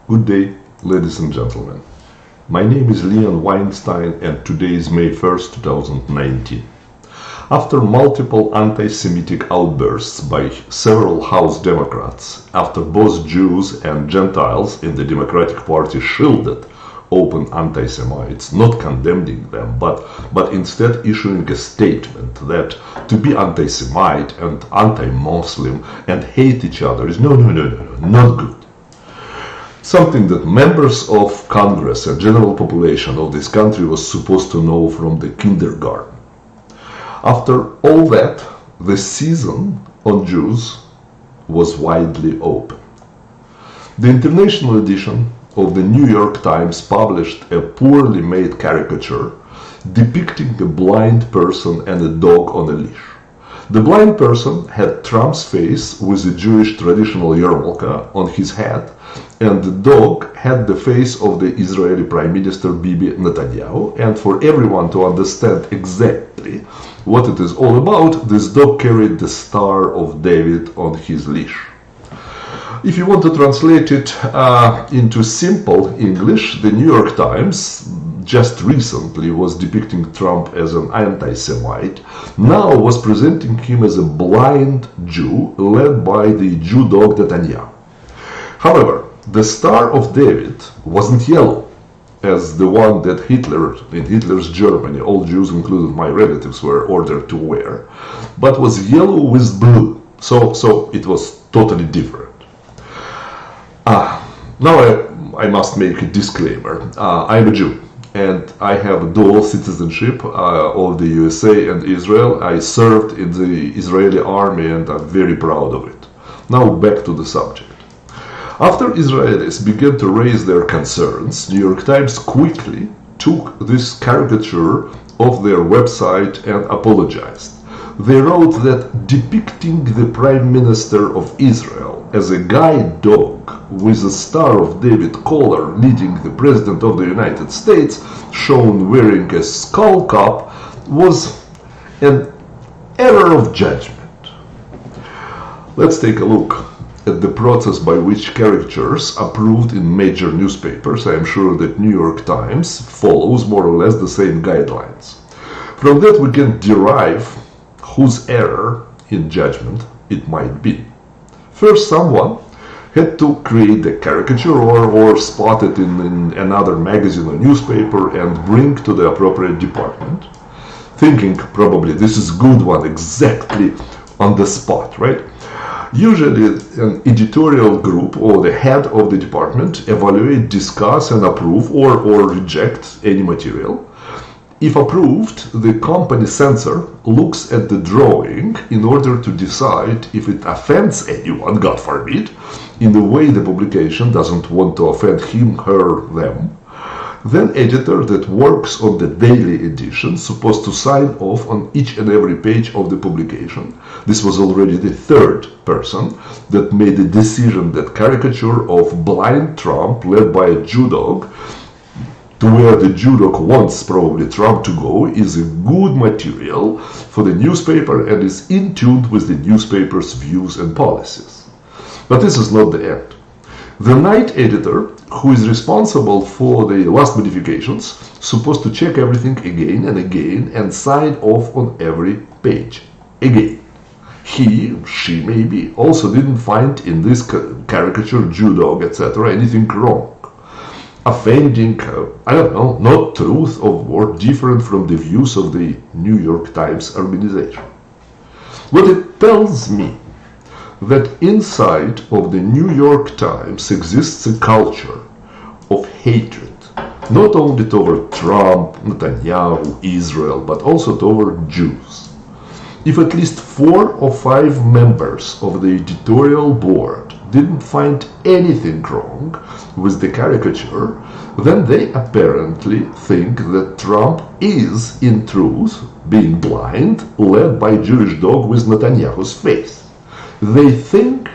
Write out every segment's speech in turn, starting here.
Good day, ladies and gentlemen. My name is Leon Weinstein and today is May 1st, 2019. After multiple anti-Semitic outbursts by several House Democrats, after both Jews and Gentiles in the Democratic Party shielded open anti-Semites, not condemning them, but instead issuing a statement that to be anti-Semite and anti-Muslim and hate each other is no, not good. Something that members of Congress and general population of this country was supposed to know from the kindergarten. After all that, the season on Jews was widely open. The international edition of the New York Times published a poorly made caricature depicting a blind person and a dog on a leash. The blind person had Trump's face with a Jewish traditional yarmulke on his head, and the dog had the face of the Israeli Prime Minister Bibi Netanyahu. And for everyone to understand exactly what it is all about, this dog carried the Star of David on his leash. If you want to translate it into simple English, the New York Times just recently was depicting Trump as an anti-Semite, now was presenting him as a blind Jew led by the Jew dog Netanyahu. However, the Star of David wasn't yellow, as the one that Hitler, in Hitler's Germany, all Jews, including my relatives, were ordered to wear, but was yellow with blue, so it was totally different. Now I must make a disclaimer. I'm a Jew, and I have dual citizenship of the USA and Israel. I served in the Israeli army and I'm very proud of it. Now back to the subject. After Israelis began to raise their concerns, New York Times quickly took this caricature off their website and apologized. They wrote that depicting the Prime Minister of Israel as a guide dog with a Star of David collar leading the President of the United States, shown wearing a skull cap, was an error of judgment. Let's take a look at the process by which caricatures approved in major newspapers. I am sure that New York Times follows more or less the same guidelines. From that we can derive whose error in judgment it might be. First, someone had to create the caricature or spot it in another magazine or newspaper and bring to the appropriate department, thinking probably this is a good one exactly on the spot, right? Usually an editorial group or the head of the department evaluate, discuss and approve or reject any material. If approved, the company censor looks at the drawing in order to decide if it offends anyone, God forbid, in the way the publication doesn't want to offend him, her, them. Then editor that works on the daily edition supposed to sign off on each and every page of the publication. This was already the third person that made the decision that caricature of blind Trump led by a Jew dog to where the Jew dog wants probably Trump to go is a good material for the newspaper and is in tune with the newspaper's views and policies. But this is not the end. The night editor, who is responsible for the last modifications, supposed to check everything again and again and sign off on every page again. He, she maybe, also didn't find in this caricature, Jew dog, etc. anything wrong, offending, not truth or different from the views of the New York Times organization. What it tells me that inside of the New York Times exists a culture of hatred, not only toward Trump, Netanyahu, Israel, but also toward Jews. If at least 4 or 5 members of the editorial board didn't find anything wrong with the caricature, then they apparently think that Trump is, in truth, being blind, led by a Jewish dog with Netanyahu's face. They think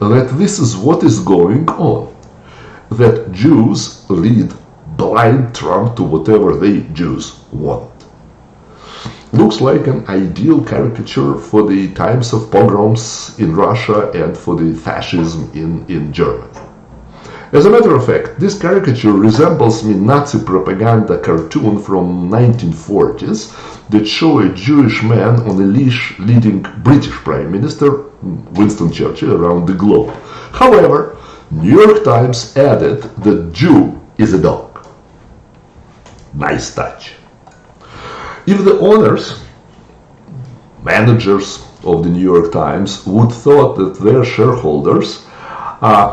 that this is what is going on, that Jews lead blind Trump to whatever they Jews want. Looks like an ideal caricature for the times of pogroms in Russia and for the fascism in Germany. As a matter of fact, this caricature resembles me Nazi propaganda cartoon from 1940s that show a Jewish man on a leash leading British Prime Minister Winston Churchill around the globe. However, New York Times added that Jew is a dog. Nice touch. If the owners, managers of the New York Times would thought that their shareholders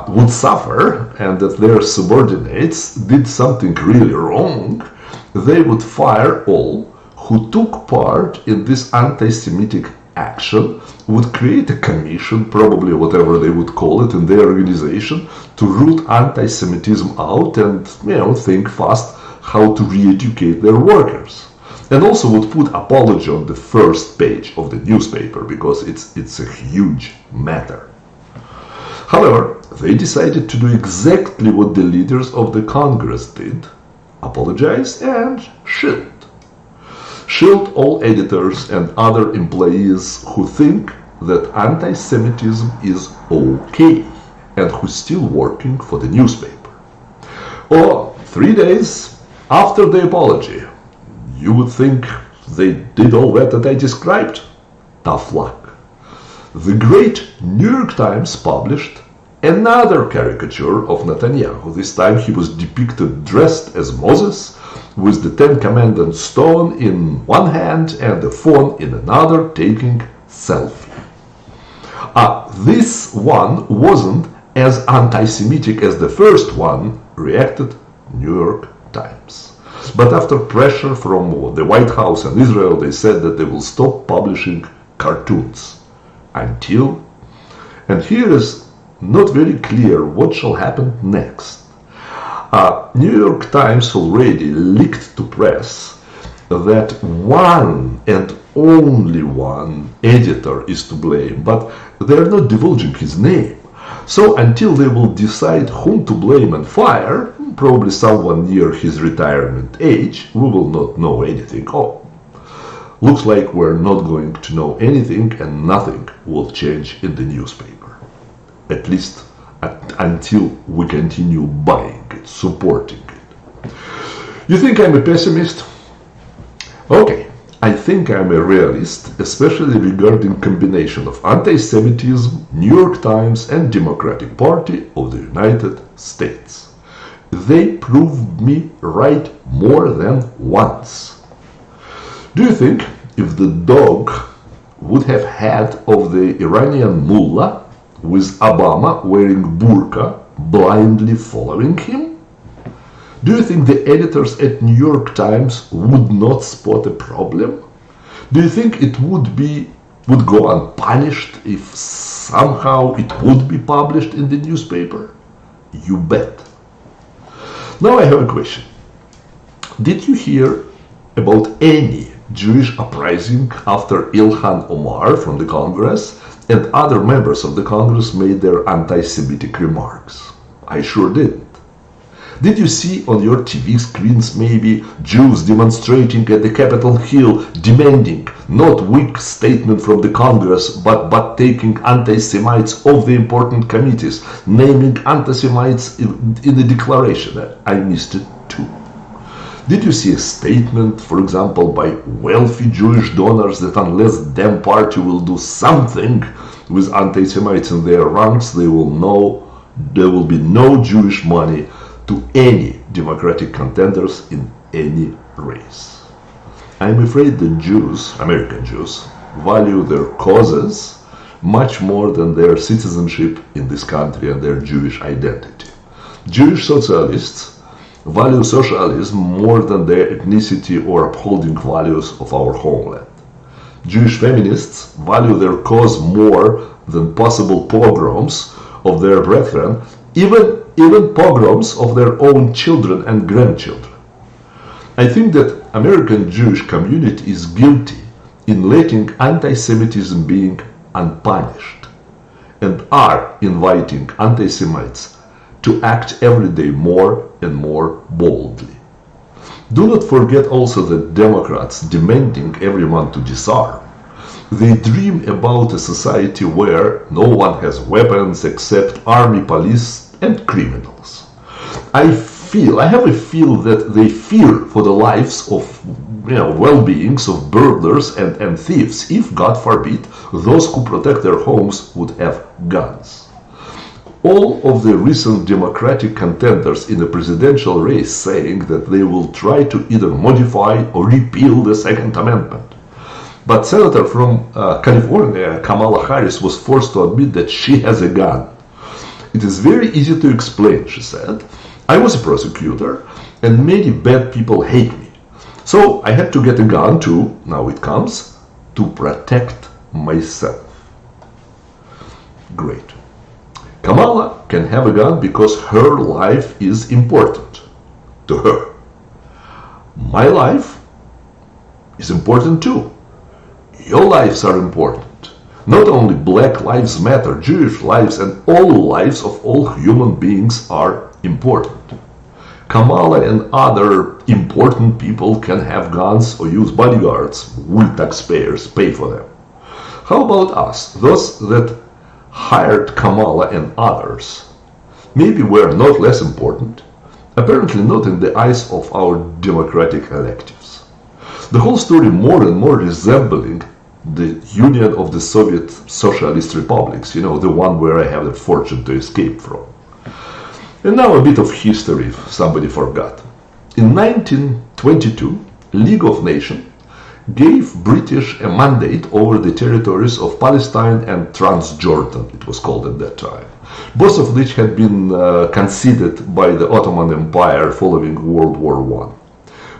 would suffer and that their subordinates did something really wrong, they would fire all who took part in this anti-Semitic action, would create a commission, probably whatever they would call it in their organization, to root anti-Semitism out and, think fast how to re-educate their workers. And also would put apology on the first page of the newspaper because it's a huge matter. However, they decided to do exactly what the leaders of the Congress did: apologize and shield. Shield all editors and other employees who think that anti-Semitism is okay and who's still working for the newspaper. Or 3 days after the apology, you would think they did all that I described? Tough luck. The great New York Times published another caricature of Netanyahu. This time he was depicted dressed as Moses, with the Ten Commandments stone in one hand and the phone in another, taking selfie. This one wasn't as anti-Semitic as the first one, reacted New York Times. But after pressure from the White House and Israel, they said that they will stop publishing cartoons until, and here is not very clear what shall happen next. New York Times already leaked to press that one and only one editor is to blame, but they are not divulging his name. So until they will decide whom to blame and fire, probably someone near his retirement age, we will not know anything. Looks like we're not going to know anything and nothing will change in the newspaper. At least until we continue buying it, supporting it. You think I'm a pessimist? Okay, I think I'm a realist, especially regarding combination of anti-Semitism, New York Times and Democratic Party of the United States. They proved me right more than once. Do you think if the dog would have had of the Iranian mullah with Obama wearing burqa blindly following him? Do you think the editors at New York Times would not spot a problem? Do you think it would go unpunished if somehow it would be published in the newspaper? You bet. Now I have a question. Did you hear about any Jewish uprising after Ilhan Omar from the Congress and other members of the Congress made their anti-Semitic remarks? I sure didn't. Did you see on your TV screens maybe Jews demonstrating at the Capitol Hill demanding not weak statement from the Congress but taking anti-Semites off the important committees, naming anti-Semites in the declaration? I missed it too. Did you see a statement, for example, by wealthy Jewish donors that unless them party will do something with anti-Semites in their ranks, there will be no Jewish money to any Democratic contenders in any race? I'm afraid the Jews, American Jews, value their causes much more than their citizenship in this country and their Jewish identity. Jewish socialists value socialism more than their ethnicity or upholding values of our homeland. Jewish feminists value their cause more than possible pogroms of their brethren, even pogroms of their own children and grandchildren. I think that American Jewish community is guilty in letting anti-Semitism being unpunished and are inviting anti-Semites to act every day more and more boldly. Do not forget also that Democrats demanding everyone to disarm. They dream about a society where no one has weapons except army, police and criminals. I have a feel that they fear for the lives of well-beings of burglars and thieves if, God forbid, those who protect their homes would have guns. All of the recent Democratic contenders in the presidential race saying that they will try to either modify or repeal the Second Amendment. But Senator from California, Kamala Harris, was forced to admit that she has a gun. "It is very easy to explain," she said. "I was a prosecutor, and many bad people hate me. So I had to get a gun too, now it comes, to protect myself." Great. Kamala can have a gun because her life is important to her. My life is important too. Your lives are important. Not only Black Lives Matter, Jewish lives and all lives of all human beings are important. Kamala and other important people can have guns or use bodyguards. We taxpayers pay for them. How about us, those that hired Kamala and others? Maybe we're not less important. Apparently not in the eyes of our democratic electives. The whole story more and more resembling the Union of the Soviet Socialist Republics, the one where I have the fortune to escape from. And now a bit of history, if somebody forgot. In 1922, League of Nations gave British a mandate over the territories of Palestine and Transjordan, it was called at that time, both of which had been conceded by the Ottoman Empire following World War I.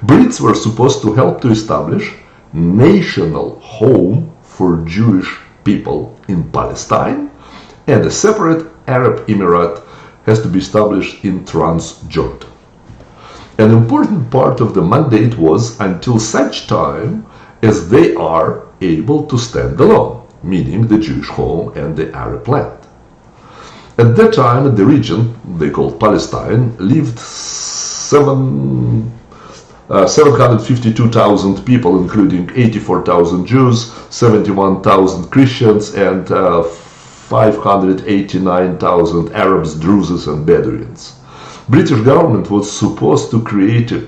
Brits were supposed to help to establish national home for Jewish people in Palestine, and a separate Arab Emirate has to be established in Transjordan. An important part of the mandate was until such time as they are able to stand alone, meaning the Jewish home and the Arab land. At that time, in the region they called Palestine, lived 752,000 people, including 84,000 Jews, 71,000 Christians, and 589,000 Arabs, Druzes, and Bedouins. British government was supposed to create in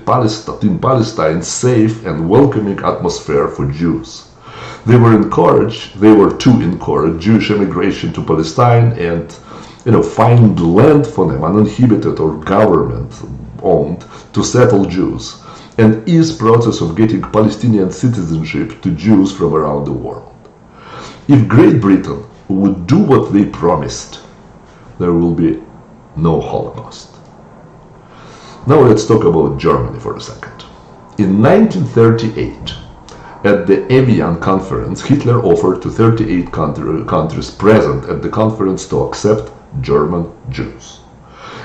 Palestine safe and welcoming atmosphere for Jews. They were to encourage Jewish immigration to Palestine and find land for them, uninhabited or government owned, to settle Jews, and ease process of getting Palestinian citizenship to Jews from around the world. If Great Britain would do what they promised, there will be no Holocaust. Now let's talk about Germany for a second. In 1938, at the Evian conference, Hitler offered to 38 countries present at the conference to accept German Jews.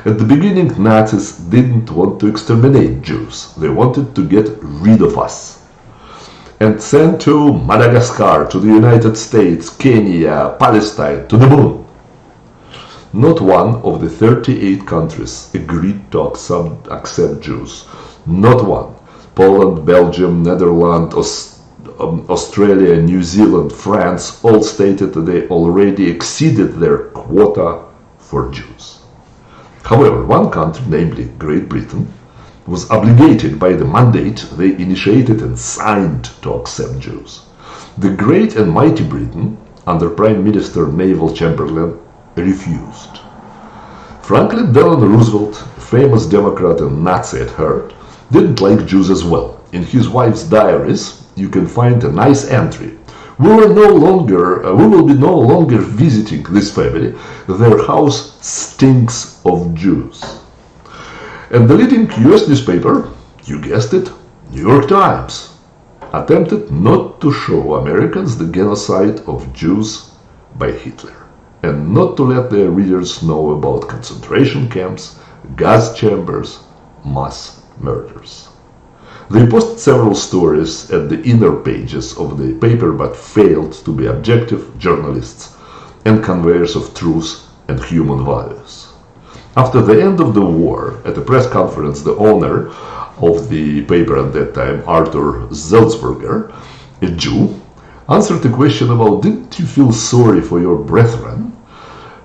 At the beginning, Nazis didn't want to exterminate Jews. They wanted to get rid of us. And send to Madagascar, to the United States, Kenya, Palestine, to the moon. Not one of the 38 countries agreed to accept Jews. Not one. Poland, Belgium, Netherlands, Australia, New Zealand, France all stated that they already exceeded their quota for Jews. However, one country, namely Great Britain, was obligated by the mandate they initiated and signed to accept Jews. The Great and Mighty Britain, under Prime Minister Neville Chamberlain, refused. Franklin Delano Roosevelt, famous Democrat and Nazi at heart, didn't like Jews as well. In his wife's diaries, you can find a nice entry. We will be no longer visiting this family. Their house stinks of Jews. And the leading US newspaper, you guessed it, New York Times, attempted not to show Americans the genocide of Jews by Hitler, and not to let their readers know about concentration camps, gas chambers, mass murders. They posted several stories at the inner pages of the paper, but failed to be objective journalists and conveyors of truth and human values. After the end of the war, at a press conference, the owner of the paper at that time, Arthur Zelzberger, a Jew, answered a question about, didn't you feel sorry for your brethren?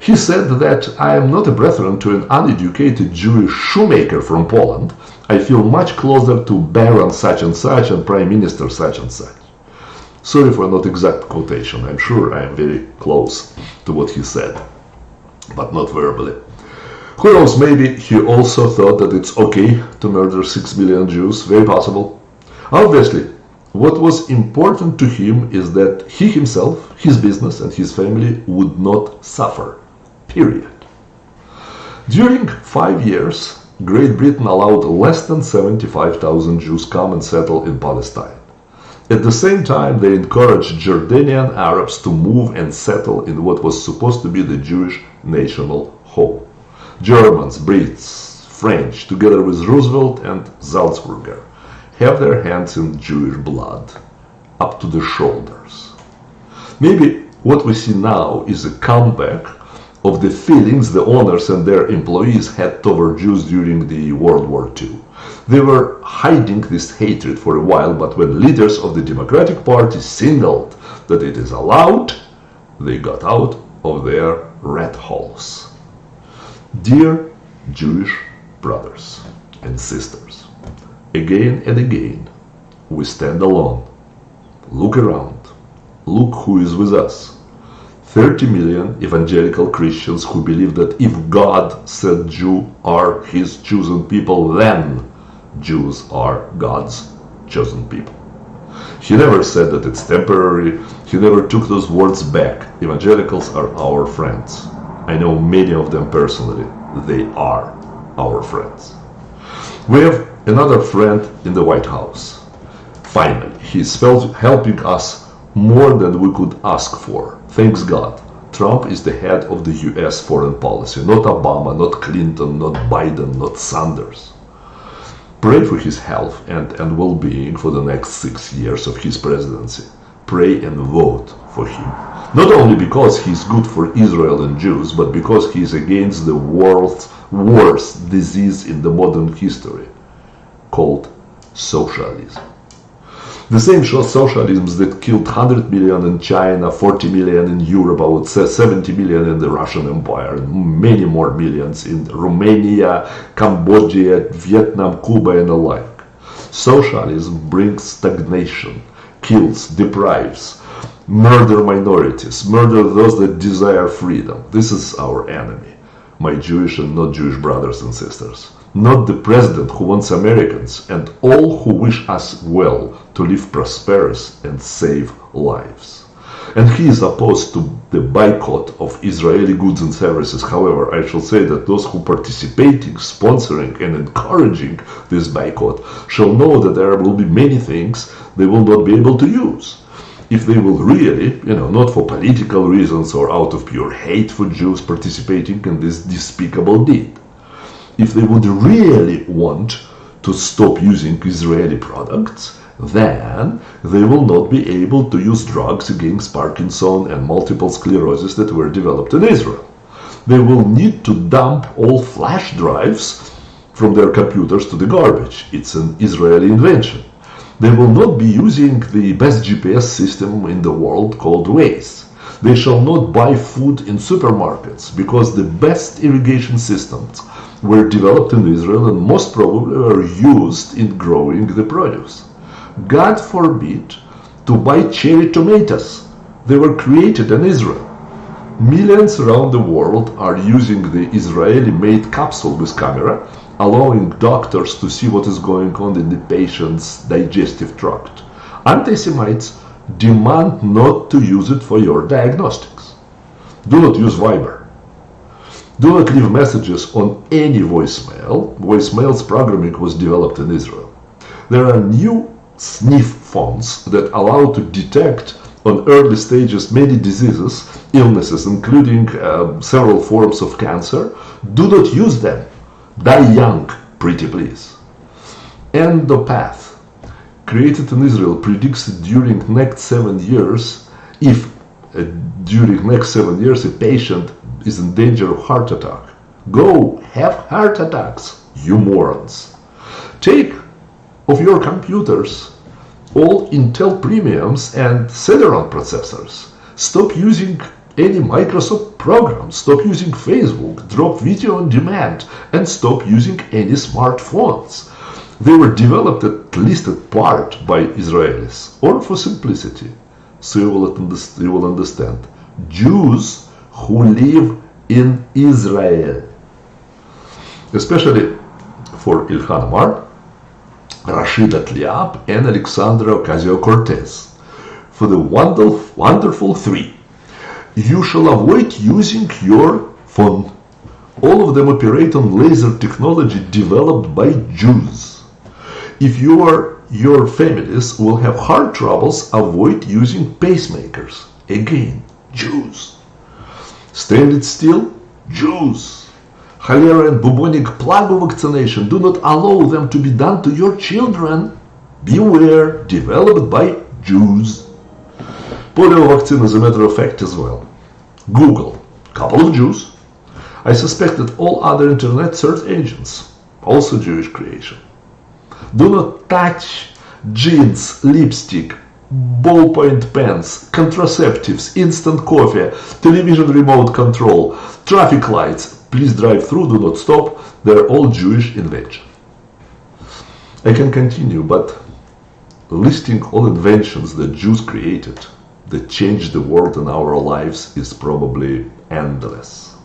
He said that I am not a brethren to an uneducated Jewish shoemaker from Poland. I feel much closer to Baron such and Prime Minister such and such. Sorry for not exact quotation. I'm sure I am very close to what he said, but not verbally. Who knows, maybe he also thought that it's okay to murder 6 million Jews. Very possible. Obviously, what was important to him is that he himself, his business and his family would not suffer. Period. During 5 years, Great Britain allowed less than 75,000 Jews come and settle in Palestine. At the same time, they encouraged Jordanian Arabs to move and settle in what was supposed to be the Jewish national home. Germans, Brits, French, together with Roosevelt and Salzburger, have their hands in Jewish blood, up to the shoulders. Maybe what we see now is a comeback of the feelings the owners and their employees had toward Jews during the World War II. They were hiding this hatred for a while, but when leaders of the Democratic Party signaled that it is allowed, they got out of their rat holes. Dear Jewish brothers and sisters, again and again, we stand alone. Look around. Look who is with us. 30 million evangelical Christians who believe that if God said Jews are his chosen people, then Jews are God's chosen people. He never said that it's temporary. He never took those words back. Evangelicals are our friends. I know many of them personally. They are our friends. We have another friend in the White House. Finally, he's helping us more than we could ask for. Thanks God. Trump is the head of the US foreign policy, not Obama, not Clinton, not Biden, not Sanders. Pray for his health and well-being for the next 6 years of his presidency. Pray and vote for him. Not only because he's good for Israel and Jews, but because he is against the world's worst disease in the modern history, called socialism. The same socialisms that killed 100 million in China, 40 million in Europe, I would say 70 million in the Russian Empire, and many more millions in Romania, Cambodia, Vietnam, Cuba, and the like. Socialism brings stagnation, kills, deprives, murder minorities, murder those that desire freedom. This is our enemy, my Jewish and not Jewish brothers and sisters. Not the president who wants Americans and all who wish us well to live prosperous and save lives. And he is opposed to the boycott of Israeli goods and services. However, I shall say that those who participating, sponsoring and encouraging this boycott shall know that there will be many things they will not be able to use. If they will really, not for political reasons or out of pure hate for Jews participating in this despicable deed. If they would really want to stop using Israeli products, then they will not be able to use drugs against Parkinson and multiple sclerosis that were developed in Israel. They will need to dump all flash drives from their computers to the garbage. It's an Israeli invention. They will not be using the best GPS system in the world called Waze. They shall not buy food in supermarkets because the best irrigation systems were developed in Israel and most probably are used in growing the produce. God forbid to buy cherry tomatoes. They were created in Israel. Millions around the world are using the Israeli-made capsule with camera, allowing doctors to see what is going on in the patient's digestive tract. Anti-Semites demand not to use it for your diagnostics. Do not use Viber. Do not leave messages on any voicemail. Voicemail's programming was developed in Israel. There are new sniff phones that allow to detect on early stages many diseases, illnesses, including several forms of cancer. Do not use them. Die young, pretty please. Endopath, created in Israel, predicts that during next 7 years, if during next 7 years a patient is in danger of heart attack. Go have heart attacks, you morons. Take off your computers all Intel premiums and Celeron processors. Stop using any Microsoft program, stop using Facebook, drop video on demand, and stop using any smartphones. They were developed at least in part by Israelis, or for simplicity. So you will understand. Jews who live in Israel. Especially for Ilhan Omar, Rashida Tlaib, and Alexandra Ocasio-Cortez. For the wonderful three. You shall avoid using your phone. All of them operate on laser technology developed by Jews. If your families will have heart troubles, avoid using pacemakers. Again, Jews. Stand still, Jews. Cholera and bubonic plague vaccination, do not allow them to be done to your children. Beware, developed by Jews. Polio vaccine is a matter of fact as well. Google, couple of Jews. I suspect that all other internet search engines, also Jewish creation. Do not touch jeans, lipstick, ballpoint pens, contraceptives, instant coffee, television remote control, traffic lights. Please drive through, do not stop. They're all Jewish invention. I can continue, but listing all inventions that Jews created that changed the world and our lives is probably endless.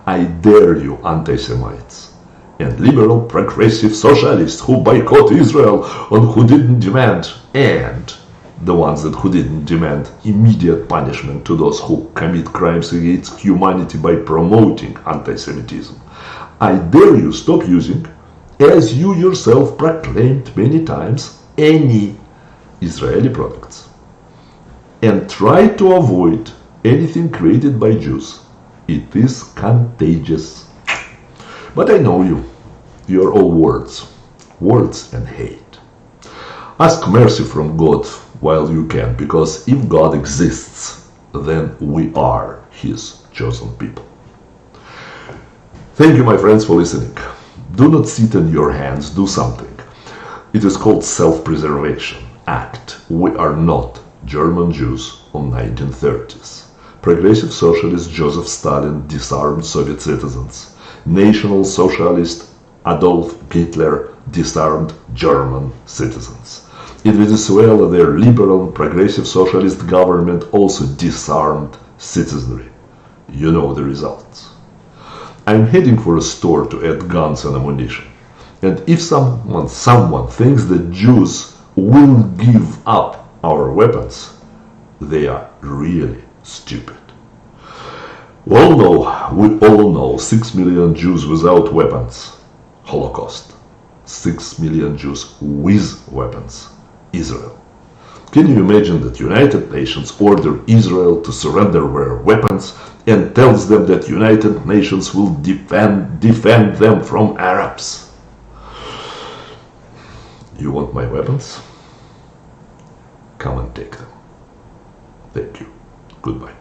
I dare you, anti-Semites and liberal progressive socialists who boycott Israel and who didn't demand, and the ones who didn't demand immediate punishment to those who commit crimes against humanity by promoting anti-Semitism. I dare you stop using, as you yourself proclaimed many times, any Israeli products. And try to avoid anything created by Jews. It is contagious. But I know you. You are all words. Words and hate. Ask mercy from God while you can, because if God exists, then we are His chosen people. Thank you, my friends, for listening. Do not sit on your hands, do something. It is called self-preservation. Act. We are not German Jews on 1930s. Progressive socialist Joseph Stalin disarmed Soviet citizens. National Socialist Adolf Hitler disarmed German citizens. In Venezuela, their liberal and progressive socialist government also disarmed citizenry. You know the results. I'm heading for a store to add guns and ammunition. And if someone thinks that Jews will give up our weapons, they are really stupid. We all know 6 million Jews without weapons. Holocaust. 6 million Jews with weapons. Israel. Can you imagine that United Nations order Israel to surrender their weapons and tells them that United Nations will defend them from Arabs? You want my weapons? Come and take them. Thank you. Goodbye.